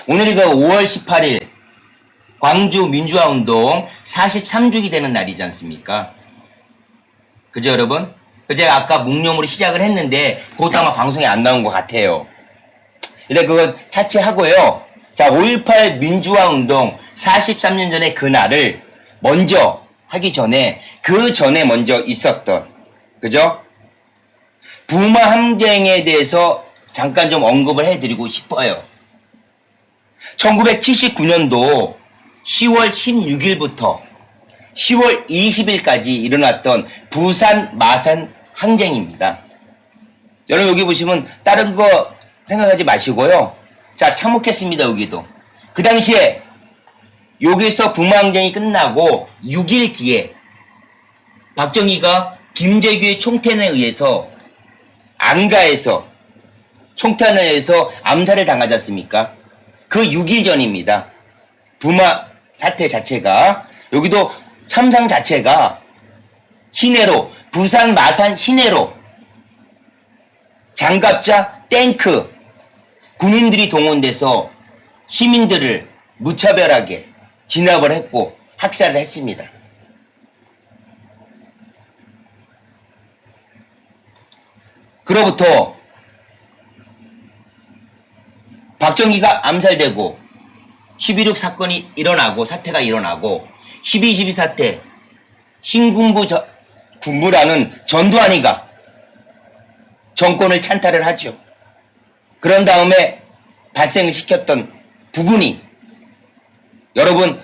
오늘이 그 5월 18일 광주 민주화운동 43주기 되는 날이지 않습니까? 그죠, 여러분? 제가 아까 묵념으로 시작을 했는데 그것도 아마 방송에 안 나온 것 같아요. 일단 그건 차치하고요. 자, 5.18 민주화운동 43년 전에 그날을 먼저 하기 전에 그 전에 먼저 있었던, 그죠? 부마 함쟁에 대해서 잠깐 좀 언급을 해드리고 싶어요. 1979년도 10월 16일부터 10월 20일까지 일어났던 부산 마산 항쟁입니다. 여러분 여기 보시면 다른 거 생각하지 마시고요. 자, 참혹했습니다. 여기도. 그 당시에 여기서 부마 항쟁이 끝나고 6일 뒤에 박정희가 김재규의 총탄에 의해서 안가에서 총탄에 의해서 암살을 당하지 않습니까? 그 6일 전입니다. 부마 사태 자체가, 여기도 참상 자체가 시내로, 부산 마산 시내로 장갑차, 탱크, 군인들이 동원돼서 시민들을 무차별하게 진압을 했고 학살을 했습니다. 그로부터 박정희가 암살되고 12.6 사건이 일어나고 사태가 일어나고 12.12 사태 신군부 군부라는 전두환이가 정권을 찬탈을 하죠. 그런 다음에 발생을 시켰던 부분이 여러분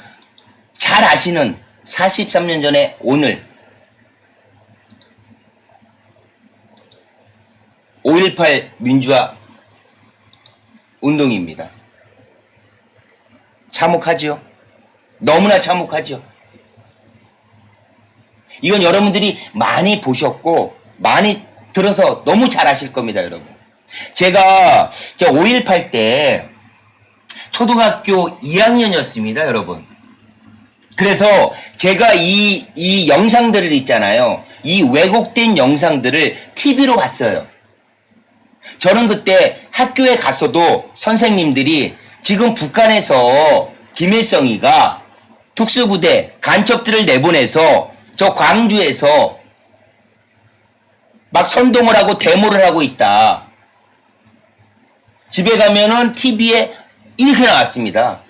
잘 아시는 43년 전에 오늘 5.18 민주화 운동입니다. 참혹하죠? 너무나 참혹하죠? 이건 여러분들이 많이 보셨고 많이 들어서 너무 잘 아실 겁니다, 여러분. 제가 5.18 때 초등학교 2학년이었습니다, 여러분. 그래서 제가 이 영상들을 있잖아요. 이 왜곡된 영상들을 TV로 봤어요. 저는 그때 학교에 갔어도 선생님들이 지금 북한에서 김일성이가 특수부대 간첩들을 내보내서 저 광주에서 막 선동을 하고 데모를 하고 있다. 집에 가면은 TV에 이렇게 나왔습니다.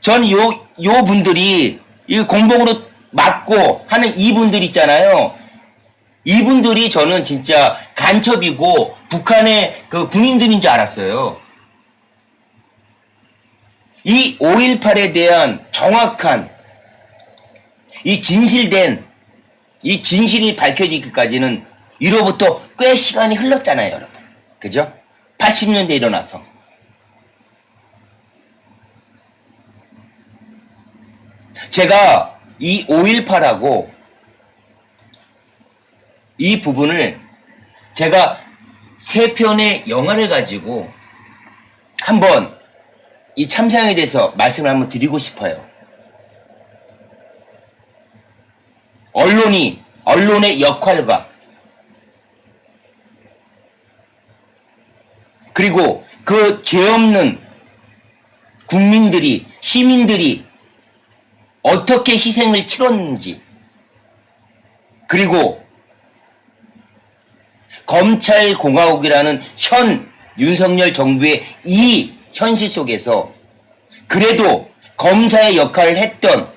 전 요 분들이 이 공복으로 맞고 하는 이분들 있잖아요. 이분들이 저는 진짜 간첩이고 북한의 그 군인들인 줄 알았어요. 이 5.18에 대한 정확한 이 진실된 이 진실이 밝혀지기까지는 이로부터 꽤 시간이 흘렀잖아요, 여러분. 그죠? 80년대 일어나서. 제가 이 5.18하고 이 부분을 제가 3편의 영화를 가지고 한번 이 참상에 대해서 말씀을 한번 드리고 싶어요. 언론의 역할과 그리고 그 죄 없는 국민들이, 시민들이 어떻게 희생을 치렀는지, 그리고 검찰공화국이라는 현 윤석열 정부의 이 현실 속에서 그래도 검사의 역할을 했던,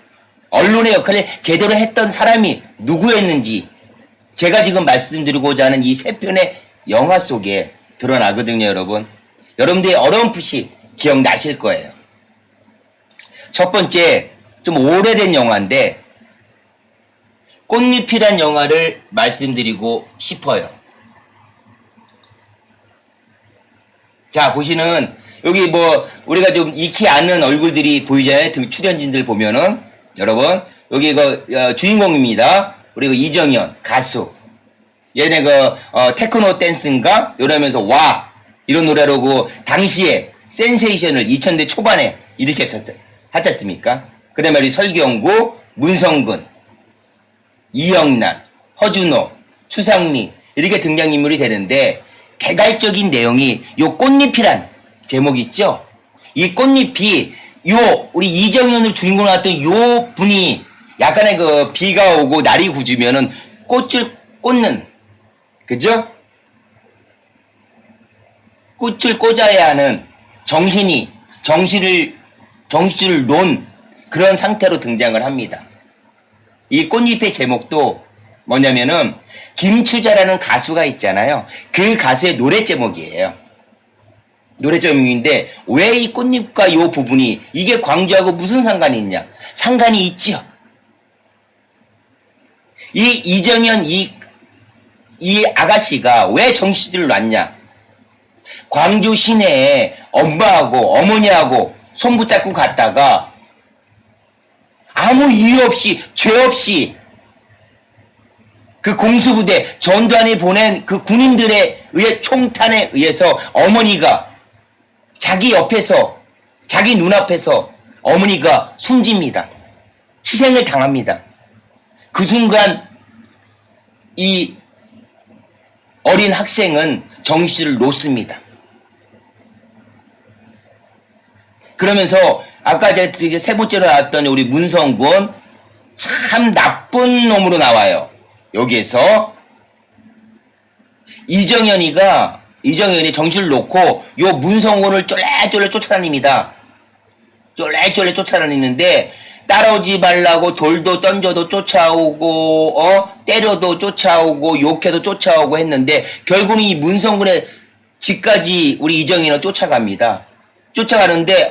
언론의 역할을 제대로 했던 사람이 누구였는지 제가 지금 말씀드리고자 하는 이 3편의 영화 속에 드러나거든요, 여러분. 여러분들이 어렴풋이 기억나실 거예요. 첫 번째, 좀 오래된 영화인데 꽃잎이란 영화를 말씀드리고 싶어요. 자, 보시는 여기 뭐 우리가 좀 익히 아는 얼굴들이 보이잖아요. 출연진들 보면은 여러분 여기 주인공입니다. 우리 이정현 가수. 얘네 테크노 댄스인가 이러면서 와 이런 노래로 당시에 센세이션을 2000대 초반에 일으켰지 않습니까? 그 다음에 우리 설경구, 문성근, 이영란, 허준호, 추상미 이렇게 등장인물이 되는데 개괄적인 내용이 요 꽃잎이란 제목이 있죠? 이 꽃잎이 우리 이정현을 주인공으로 나왔던 요 분이 약간의 그 비가 오고 날이 굳으면은 꽃을 꽂는, 그죠? 꽃을 꽂아야 하는 정신줄 놓은 그런 상태로 등장을 합니다. 이 꽃잎의 제목도 뭐냐면은 김추자라는 가수가 있잖아요. 그 가수의 노래 제목이에요. 노래 제목인데 왜 이 꽃잎과 요 부분이 이게 광주하고 무슨 상관이 있냐? 상관이 있지요. 이 이정현 이 아가씨가 왜 정신줄을 놨냐? 광주 시내에 엄마하고 어머니하고 손 붙잡고 갔다가 아무 이유 없이 죄 없이 그 공수부대 전두환이 보낸 그 군인들에 의해 총탄에 의해서 어머니가 자기 옆에서 자기 눈앞에서 어머니가 숨집니다. 희생을 당합니다. 그 순간 이 어린 학생은 정신줄을 놓습니다. 그러면서 아까 제가 세 번째로 나왔던 우리 문성군 참 나쁜 놈으로 나와요. 여기에서 이정현이 정신을 놓고 요 문성군을 쫄래쫄래 쫓아다닙니다. 쫄래쫄래 쫓아다니는데 따라오지 말라고 돌도 던져도 쫓아오고 때려도 쫓아오고 욕해도 쫓아오고 했는데 결국은 이 문성군의 집까지 우리 이정현은 쫓아갑니다. 쫓아가는데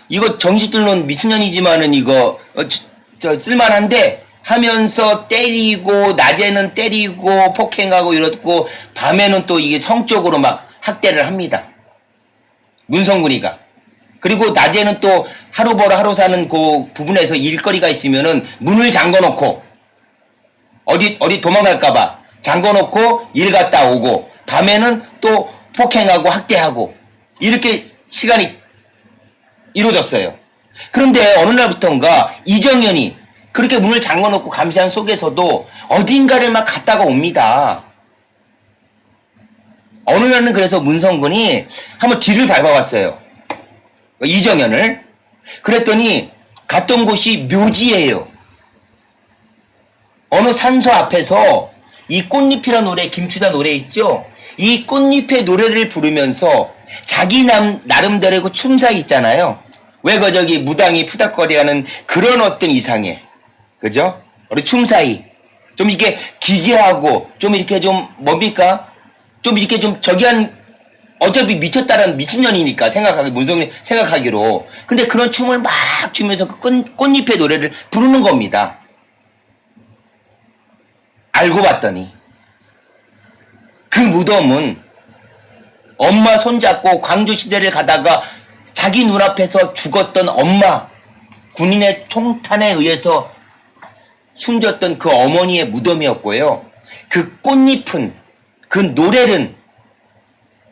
이거 정신줄론 미친년이지만은 이거 쓸만한데 하면서 때리고 낮에는 때리고 폭행하고 이렇고 밤에는 또 이게 성적으로 막 학대를 합니다. 문성군이가. 그리고 낮에는 또 하루 벌어 하루 사는 그 부분에서 일거리가 있으면은 문을 잠궈놓고 어디 도망갈까봐 잠궈놓고 일 갔다 오고 밤에는 또 폭행하고 학대하고 이렇게 시간이 이루어졌어요. 그런데 어느 날부터인가 이정현이 그렇게 문을 잠궈놓고 감시한 속에서도 어딘가를 막 갔다가 옵니다. 어느 날은 그래서 문성군이 한번 뒤를 밟아봤어요. 이정현을. 그랬더니 갔던 곳이 묘지예요. 어느 산소 앞에서 이 꽃잎이라는 노래, 김추자 노래 있죠? 이 꽃잎의 노래를 부르면서 자기 나름대로의 그 춤사위 있잖아요. 왜 저기 무당이 푸닥거리하는 그런 어떤 이상해. 그죠? 우리 춤사위. 좀 이렇게 기괴하고, 좀 이렇게 좀 뭡니까? 좀 이렇게 좀 어차피 미쳤다는 미친년이니까 문성이 생각하기로. 근데 그런 춤을 막 추면서 그 꽃잎의 노래를 부르는 겁니다. 알고 봤더니 그 무덤은 엄마 손잡고 광주시대를 가다가 자기 눈앞에서 죽었던 엄마, 군인의 총탄에 의해서 숨졌던 그 어머니의 무덤이었고요. 그 꽃잎은, 그 노래는,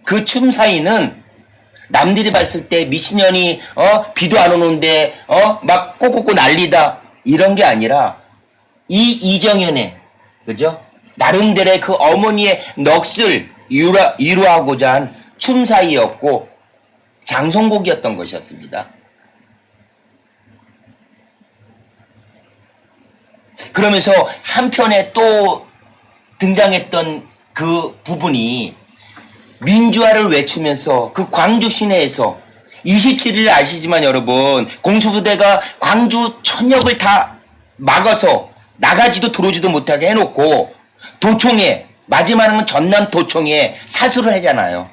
그 춤사위는 남들이 봤을 때 미친년이 비도 안 오는데 막 꼬꼬꼬 난리다 이런 게 아니라 이 이정현의, 그죠? 나름대로의 그 어머니의 넋을 이루하고자 한 춤사위였고 장송곡이었던 것이었습니다. 그러면서 한편에 또 등장했던 그 부분이 민주화를 외치면서 그 광주 시내에서 27일 아시지만 여러분 공수부대가 광주 전역을 다 막아서 나가지도 들어오지도 못하게 해놓고 도청에 마지막은 전남 도청에 사수를 하잖아요.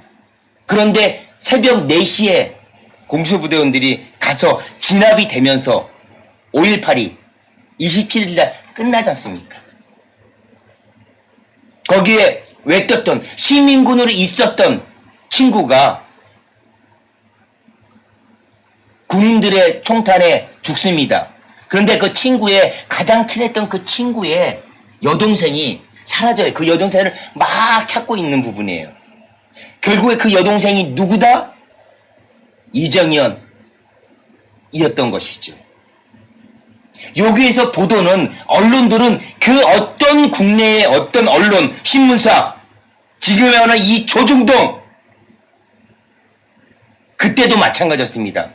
그런데 새벽 4시에 공수부대원들이 가서 진압이 되면서 5.18이 27일날 끝나지 않습니까? 거기에 외떴던 시민군으로 있었던 친구가 군인들의 총탄에 죽습니다. 그런데 그 친구의 가장 친했던 그 친구의 여동생이 사라져요. 그 여동생을 막 찾고 있는 부분이에요. 결국에 그 여동생이 누구다? 이정현이었던 것이죠. 여기에서 보도는 언론들은 그 어떤 국내의 어떤 언론, 신문사, 지금에 오는 이 조중동 그 그때도 마찬가지였습니다.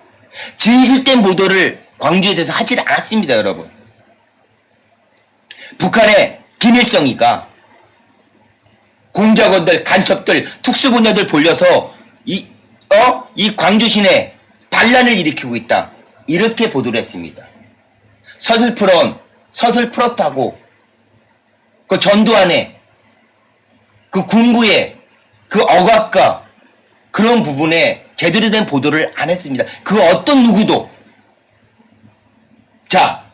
진실된 보도를 광주에 대해서 하지 않았습니다, 여러분. 북한의 김일성이가 공작원들, 간첩들, 특수부녀들 돌려서 이 광주 시내 반란을 일으키고 있다. 이렇게 보도를 했습니다. 서슬프렇다고 그 전두환의 그 군부의 그 억압과 그런 부분에 제대로 된 보도를 안 했습니다. 그 어떤 누구도. 자,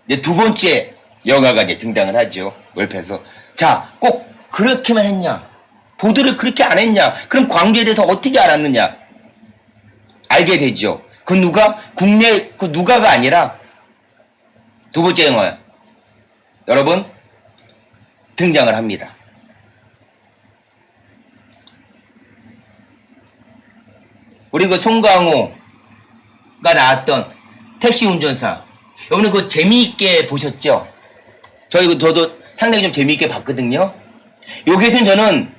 이제 두 번째 영화가 이제 등장을 하죠. 월패에서. 자, 꼭 그렇게만 했냐? 보도를 그렇게 안 했냐? 그럼 광주에 대해서 어떻게 알았느냐? 알게 되죠. 그 누가? 국내 그 누가가 아니라 두 번째 영화 여러분 등장을 합니다. 우리 그 송강호가 나왔던 택시 운전사. 여러분 그거 재미있게 보셨죠? 저도 상당히 좀 재미있게 봤거든요. 여기에서는 저는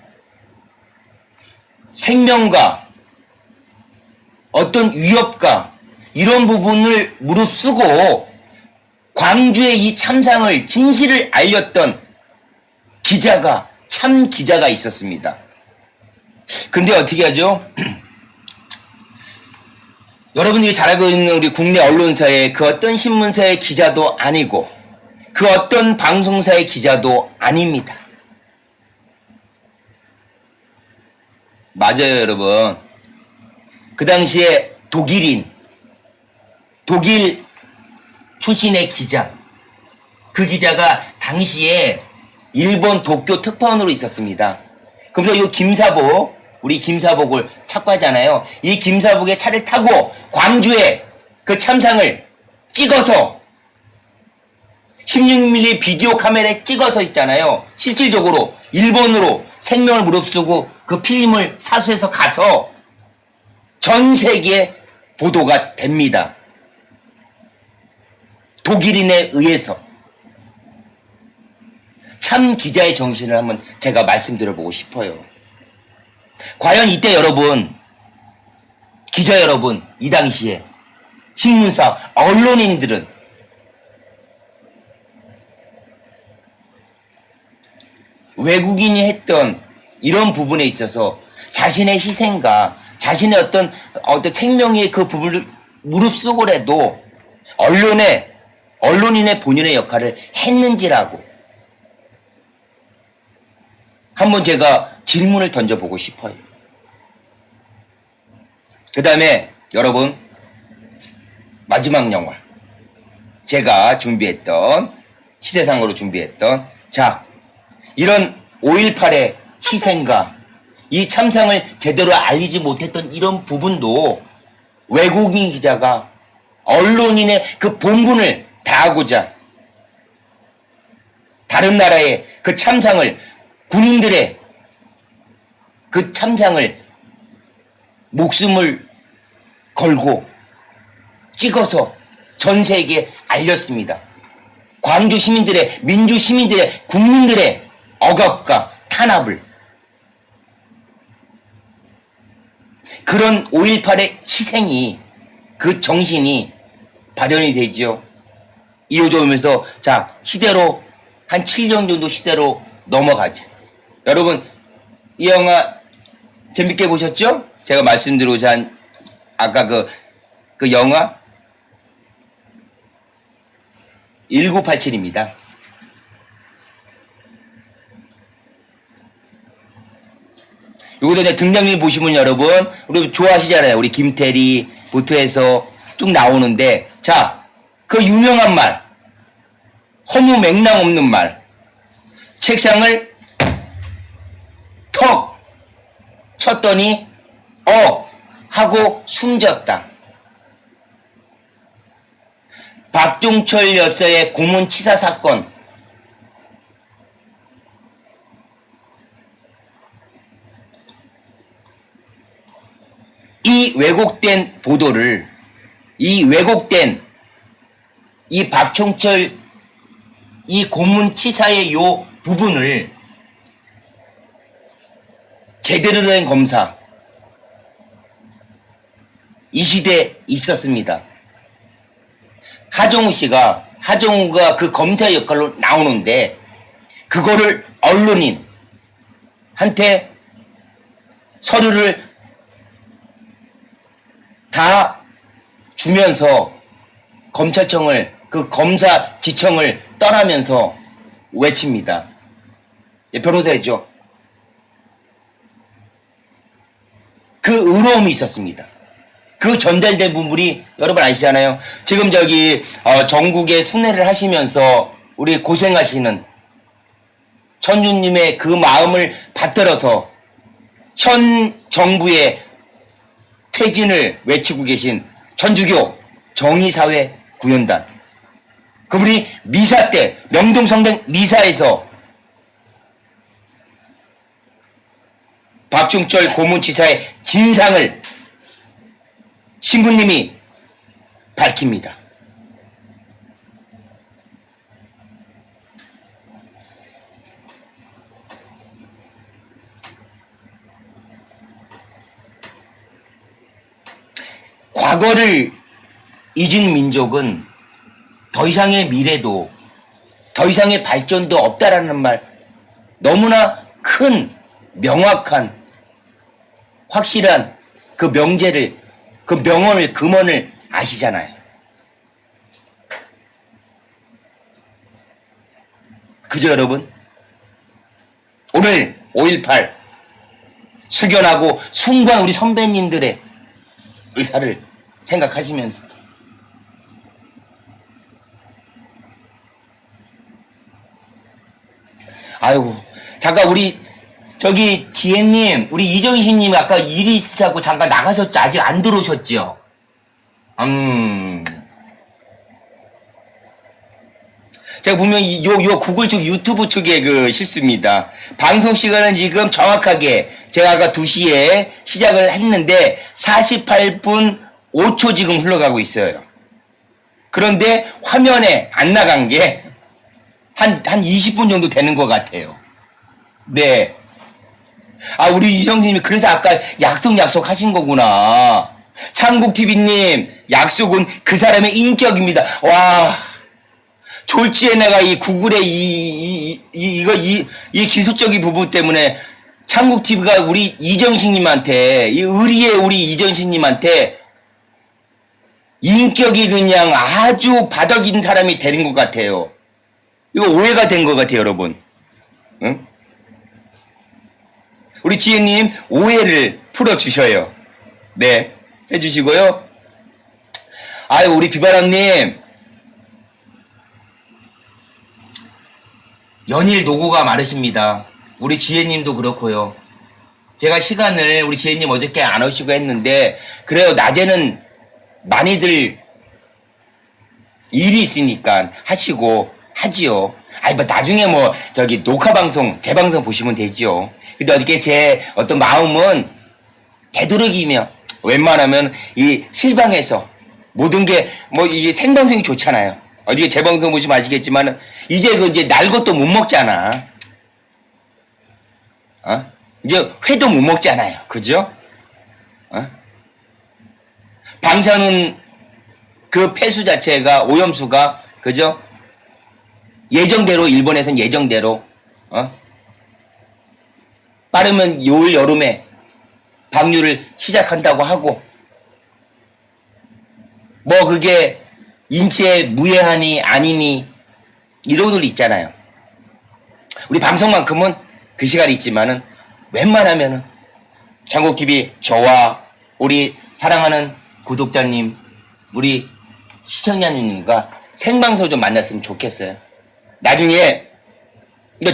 생명과 어떤 위협과 이런 부분을 무릅쓰고 광주의 이 참상을 진실을 알렸던 기자가 참 기자가 있었습니다. 근데 어떻게 하죠? 여러분들이 잘 알고 있는 우리 국내 언론사의 그 어떤 신문사의 기자도 아니고 그 어떤 방송사의 기자도 아닙니다. 맞아요, 여러분. 그 당시에 독일 출신의 기자, 그 기자가 당시에 일본 도쿄 특파원으로 있었습니다. 그래서 이 김사복, 우리 김사복을 찾고 하잖아요. 이 김사복의 차를 타고 광주에 그 참상을 찍어서 16mm 비디오 카메라에 찍어서 있잖아요. 실질적으로 일본으로 생명을 무릅쓰고 그 필름을 사수해서 가서 전 세계에 보도가 됩니다. 독일인에 의해서. 참 기자의 정신을 한번 제가 말씀드려보고 싶어요. 과연 이때 여러분, 기자 여러분, 이 당시에 신문사, 언론인들은 외국인이 했던 이런 부분에 있어서 자신의 희생과 자신의 어떤 생명의 그 부분을 무릅쓰고라도 언론인의 본연의 역할을 했는지라고 한번 제가 질문을 던져보고 싶어요. 그 다음에 여러분 마지막 영화 제가 준비했던 시대상으로 준비했던 자 이런 5.18의 희생과 이 참상을 제대로 알리지 못했던 이런 부분도 외국인 기자가 언론인의 그 본분을 다하고자 다른 나라의 그 참상을 군인들의 그 참상을 목숨을 걸고 찍어서 전 세계에 알렸습니다. 광주 시민들의 민주 시민들의 국민들의 억압과 탄압을 그런 5.18의 희생이 그 정신이 발현이 되죠. 이어져오면서 자 시대로 한 7년 정도 시대로 넘어가자. 여러분 이 영화 재밌게 보셨죠? 제가 말씀드리고자 한 아까 그 영화 1987입니다. 요거도 이제 등장인 보시면 여러분 우리 좋아하시잖아요. 우리 김태리부터 해서 쭉 나오는데 자 그 유명한 말 허무 맹랑 없는 말 책상을 턱 쳤더니 하고 숨졌다. 박종철 여사의 고문치사 사건 이 왜곡된 보도를 이 왜곡된 이 박종철 이 고문치사의 요 부분을 제대로 된 검사 이 시대에 있었습니다. 하정우가 그 검사 역할로 나오는데 그거를 언론인한테 서류를 다 주면서 검찰청을 그 검사 지청을 떠나면서 외칩니다. 변호사였죠. 그 의로움이 있었습니다. 그 전달된 부분이 여러분 아시잖아요. 지금 전국에 순회를 하시면서 우리 고생하시는 천주님의 그 마음을 받들어서 현 정부의 퇴진을 외치고 계신 천주교 정의사회 구현단. 그분이 미사 때 명동성당 미사에서 박중철 고문치사의 진상을 신부님이 밝힙니다. 과거를 잊은 민족은 더 이상의 미래도 더 이상의 발전도 없다라는 말, 너무나 큰 명확한 확실한 그 명제를, 그 명언을, 금언을 아시잖아요. 그죠 여러분? 오늘 5.18 숙연하고 숭고한 우리 선배님들의 의사를 생각하시면서 아이고 잠깐 우리 지혜님, 우리 이정신님 아까 일이 있으시고 잠깐 나가셨죠? 아직 안 들어오셨죠? 제가 분명히 요 구글 쪽 유튜브 쪽의 그 실수입니다. 방송 시간은 지금 정확하게 제가 아까 2시에 시작을 했는데 48분 5초 지금 흘러가고 있어요. 그런데 화면에 안 나간 게 한 20분 정도 되는 것 같아요. 네. 우리 이정진님이 그래서 아까 약속 하신 거구나. 창국TV님, 약속은 그 사람의 인격입니다. 와, 졸지에 내가 이 구글의 이 기술적인 부분 때문에 창국TV가 우리 이정식님한테, 이 의리의 우리 이정식님한테 인격이 그냥 아주 바닥인 사람이 되는 것 같아요. 이거 오해가 된 것 같아요, 여러분. 응? 우리 지혜님 오해를 풀어주셔요. 네, 해주시고요. 아유, 우리 비바람님 연일 노고가 많으십니다. 우리 지혜님도 그렇고요. 제가 시간을 우리 지혜님 어저께 안 오시고 했는데 그래요. 낮에는 많이들 일이 있으니까 하시고 하지요. 뭐 나중에 녹화 방송, 재방송 보시면 되지요. 근데 어저께 제 어떤 마음은 되도록이면 웬만하면 이 실방에서 모든 게 이게 생방송이 좋잖아요. 어저께 재방송 보시면 아시겠지만 이제 날 것도 못 먹잖아. 이제 회도 못 먹잖아요. 그죠? 방사능 그 폐수 자체가 오염수가 그죠? 예정대로 일본에선 예정대로 빠르면 올 여름에 방류를 시작한다고 하고 그게 인체에 무해하니 아니니 이런 것들 있잖아요. 우리 방송만큼은 그 시간이 있지만은 웬만하면은 창국TV 저와 우리 사랑하는 구독자님, 우리 시청자님과 생방송 좀 만났으면 좋겠어요. 나중에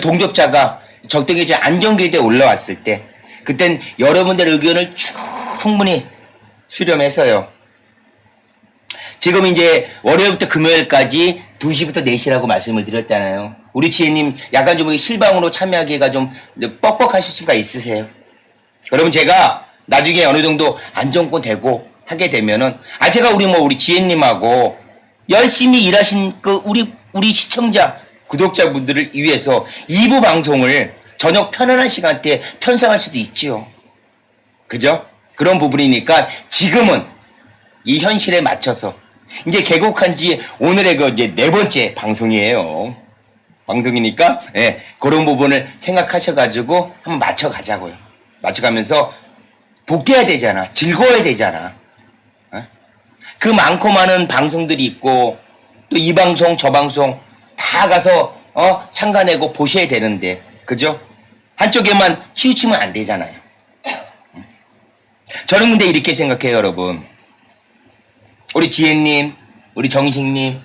동접자가 적당히 안정기대에 올라왔을 때 그땐 여러분들의 의견을 충분히 수렴해서요. 지금 이제 월요일부터 금요일까지 2시부터 4시라고 말씀을 드렸잖아요. 우리 지혜님 약간 좀 실방으로 참여하기가 좀 뻑뻑하실 수가 있으세요. 그러면 제가 나중에 어느 정도 안정권 되고 하게 되면은 제가 우리 지혜님하고 열심히 일하신 우리 시청자 구독자분들을 위해서 2부 방송을 저녁 편안한 시간대에 편성할 수도 있지요. 그죠? 그런 부분이니까 지금은 이 현실에 맞춰서 이제 개국한 지 오늘의 그 이제 네 번째 방송이에요. 방송이니까 예, 그런 부분을 생각하셔가지고 한번 맞춰가자고요. 맞춰가면서 복귀해야 되잖아. 즐거워야 되잖아. 어? 그 많고 많은 방송들이 있고 또 이 방송 저 방송 다 가서 참가내고 보셔야 되는데 그죠? 한쪽에만 치우치면 안 되잖아요. 저는 근데 이렇게 생각해요, 여러분. 우리 지혜님, 우리 정식님,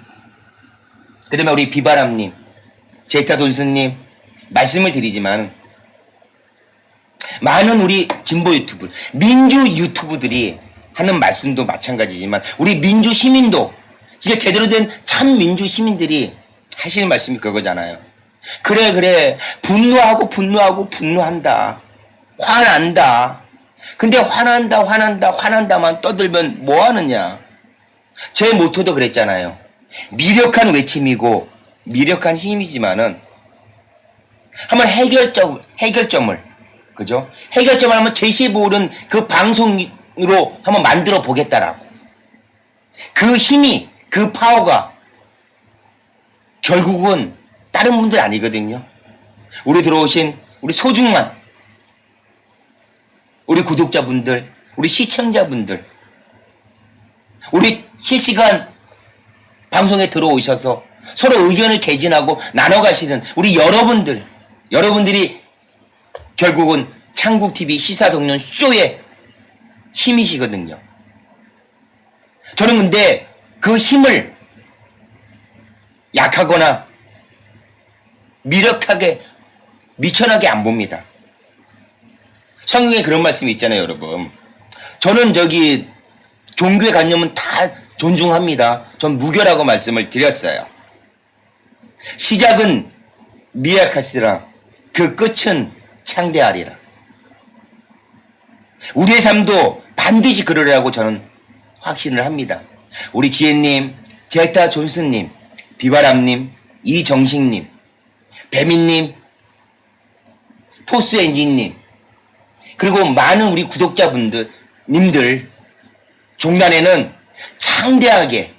그 다음에 우리 비바람님, 제타 돈스님, 말씀을 드리지만, 많은 우리 진보 유튜브, 민주 유튜브들이 하는 말씀도 마찬가지지만, 우리 민주 시민도, 진짜 제대로 된 참 민주 시민들이 하시는 말씀이 그거잖아요. 그래. 분노한다. 화난다. 근데 화난다만 떠들면 뭐 하느냐. 제 모토도 그랬잖아요. 미력한 외침이고 미력한 힘이지만은 한번 해결점을 그죠? 해결점을 한번 제시해보는 그 방송으로 한번 만들어 보겠다라고. 그 힘이 그 파워가 결국은 다른 분들 아니거든요. 우리 들어오신 우리 소중한 우리 구독자분들, 우리 시청자분들, 우리 실시간 방송에 들어오셔서 서로 의견을 개진하고 나눠가시는 우리 여러분들이 결국은 창국TV 시사동료 쇼의 힘이시거든요. 저는 근데 그 힘을 약하거나 미천하게 안 봅니다. 성경에 그런 말씀이 있잖아요, 여러분. 저는 종교의 관념은 다 존중합니다. 전 무교라고 말씀을 드렸어요. 시작은 미약하시라 그 끝은 창대하리라. 우리의 삶도 반드시 그러려고 저는 확신을 합니다. 우리 지혜님, 제타 존스님, 비바람님, 이정식님, 배민님, 포스엔진님, 그리고 많은 우리 구독자님들 종단에는 창대하게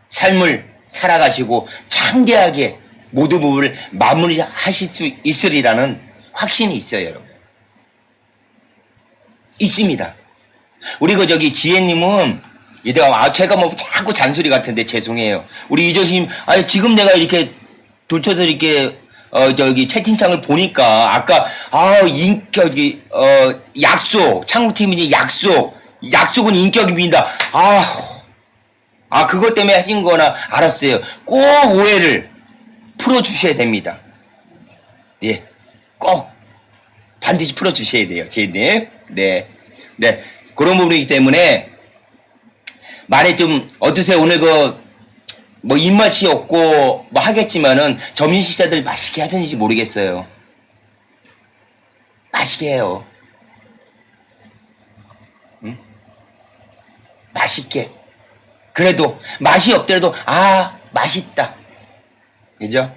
삶을 살아가시고 창대하게 모든 부분을 마무리하실 수 있으리라는 확신이 있어요, 여러분. 있습니다. 우리 지혜님은 제가 뭐 자꾸 잔소리 같은데 죄송해요. 우리 이정심 지금 내가 이렇게 돌쳐서 이렇게 채팅창을 보니까 아까 약속 창국TV 약속은 인격입니다. 그것 때문에 하신 거나 알았어요. 꼭 오해를 풀어주셔야 됩니다. 예, 꼭 반드시 풀어주셔야 돼요, 제님. 네, 그런 부분이기 때문에 말에 좀 어떠세요? 오늘 뭐 입맛이 없고 뭐 하겠지만은 점심 식사들 맛있게 하셨는지 모르겠어요. 맛있게 해요. 응? 맛있게. 그래도 맛이 없더라도 맛있다. 그죠?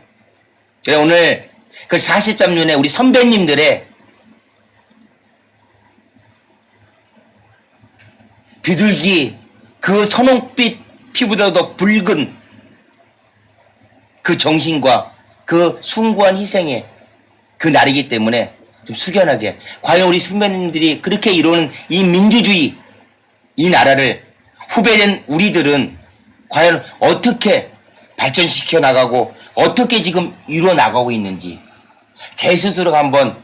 그래 오늘 그 43년의 우리 선배님들의 비둘기 그 선홍빛 피부보다도 붉은 그 정신과 그 숭고한 희생의 그 날이기 때문에 좀 숙연하게 과연 우리 선배님들이 그렇게 이루는 이 민주주의 이 나라를 후배된 우리들은 과연 어떻게 발전시켜 나가고 어떻게 지금 이루어 나가고 있는지 제 스스로가 한번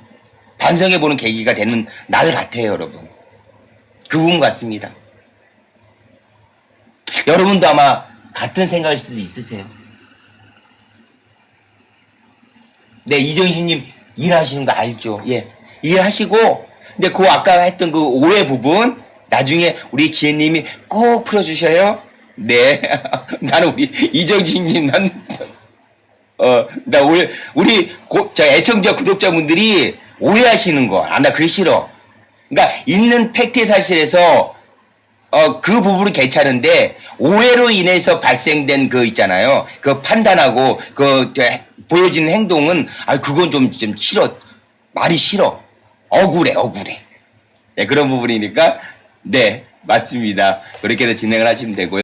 반성해 보는 계기가 되는 날 같아요, 여러분. 그 부분 같습니다. 여러분도 아마 같은 생각일 수도 있으세요. 네, 이정신님 일하시는 거 알죠? 예. 일하시고, 근데 아까 했던 그 오해 부분, 나중에 우리 지혜님이 꼭 풀어주셔요. 네. 나는 우리 이정신님, 우리 애청자 구독자분들이 오해하시는 거. 나 그게 싫어. 그러니까 있는 팩트 사실에서 그 부분은 괜찮은데 오해로 인해서 발생된 그 있잖아요. 그 판단하고 보여지는 행동은 그건 좀 싫어. 말이 싫어. 억울해. 네, 그런 부분이니까 네. 맞습니다. 그렇게 해서 진행을 하시면 되고요.